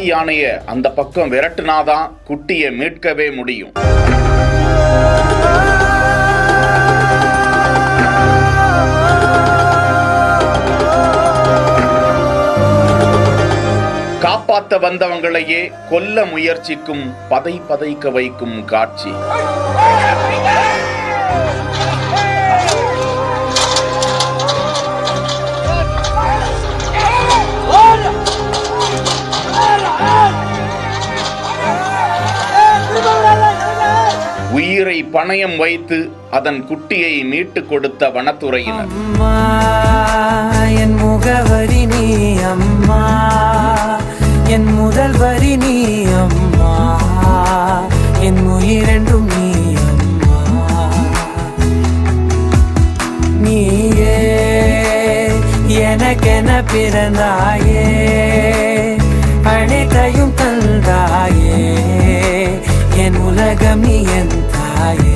தாய் யானைய அந்த பக்கம் விரட்டுனாதான் குட்டியை மீட்கவே முடியும். காப்பாற்ற வந்தவங்களையே கொல்ல முயற்சிக்கும் பதைக்க வைக்கும் காட்சி. உயிரை பணயம் வைத்து அதன் குட்டியை மீட்டு கொடுத்த வனத்துறையினர். என் முகவரி நீ அம்மா, என் முதல் வரி நீ அம்மா, என் உயிரென்றும் நீ அம்மா. நீயே எனக்கென பிறந்தாயே, அனைத்தையும் தந்தாயே, என் உலகம் நீ என் தாயே.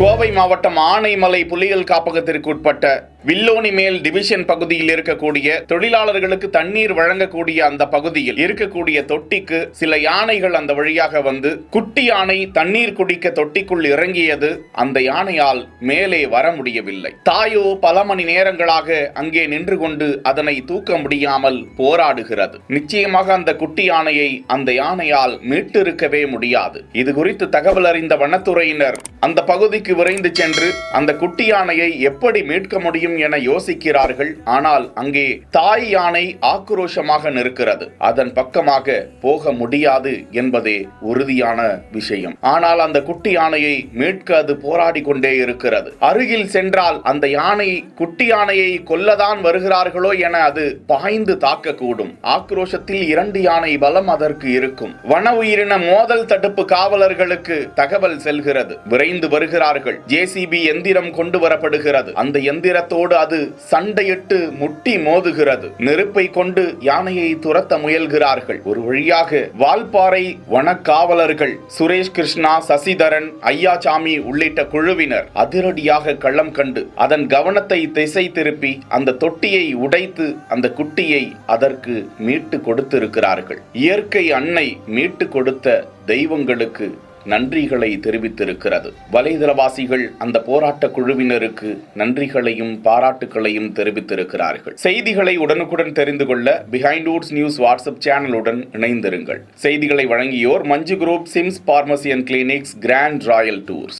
கோவை மாவட்டம் ஆனைமலை புலிகள் காப்பகத்திற்கு உட்பட்ட வில்லோனி மேல் டிவிஷன் பகுதியில் இருக்கக்கூடிய தொழிலாளர்களுக்கு தண்ணீர் வழங்கக்கூடிய அந்த பகுதியில் இருக்கக்கூடிய தொட்டிக்கு சில யானைகள் அந்த வழியாக வந்து குட்டி யானை தண்ணீர் குடிக்க தொட்டிக்குள் இறங்கியது. அந்த யானையால் மேலே வர முடியவில்லை. தாயோ பல மணி நேரங்களாக அங்கே நின்று கொண்டு அதனை தூக்க முடியாமல் போராடுகிறது. நிச்சயமாக அந்த குட்டி யானையை அந்த யானையால் மீட்டிருக்கவே முடியாது. இது குறித்து தகவல் அறிந்த வனத்துறையினர் அந்த பகுதிக்கு விரைந்து சென்று அந்த குட்டி யானையை எப்படி மீட்க முடியும் என யோசிக்கிறார்கள். ஆனால் அங்கே தாய் யானை ஆக்ரோஷமாக நிற்கிறது. அதன் பக்கமாக போக முடியாது என்பதே உறுதியான விஷயம். ஆனால் அந்த குட்டி யானையை மீட்க அது போராடி கொண்டே இருக்கிறது. அருகில் சென்றால் அந்த யானை குட்டி யானையை கொல்லதான் வருகிறார்களோ என அது பாய்ந்து தாக்கக்கூடும். ஆக்ரோஷத்தில் 2 யானை பலம் அதற்கு இருக்கும். வன உயிரின மோதல் தடுப்பு காவலர்களுக்கு தகவல் செல்கிறது. விரைந்து வருகிறார்கள். JCB எந்திரம் கொண்டு வரப்படுகிறது. அந்த எந்திரத்தோடு அது சண்டையிட்டு முட்டி மோதுகிறது. நெருப்பை கொண்டு யானையை துரத்த முயல்கிறார்கள். ஒரு வழியாக வால்பாறை வன காவலர்கள் சுரேஷ் கிருஷ்ணா, சசிதரன், ஐயாசாமி உள்ளிட்ட குழுவினர் அதிரடியாக களம் கண்டு அதன் கவனத்தை திசை திருப்பி அந்த தொட்டியை உடைத்து அந்த குட்டியை அதற்கு மீட்டு கொடுத்திருக்கிறார்கள். இயற்கை அன்னை மீட்டு கொடுத்த தெய்வங்களுக்கு நன்றிகளை தெரிவித்திருக்கிறது. வலைதளவாசிகள் அந்த போராட்ட குழுவினருக்கு நன்றிகளையும் பாராட்டுகளையும் தெரிவித்திருக்கிறார்கள். செய்திகளை உடனுக்குடன் தெரிந்து கொள்ள பிஹைண்ட் வுட்ஸ் நியூஸ் வாட்ஸ்அப் சேனலுடன் இணைந்திருங்கள். செய்திகளை வழங்கியோர் Manju group, SIMS pharmacy and clinics, Grand Royal tours.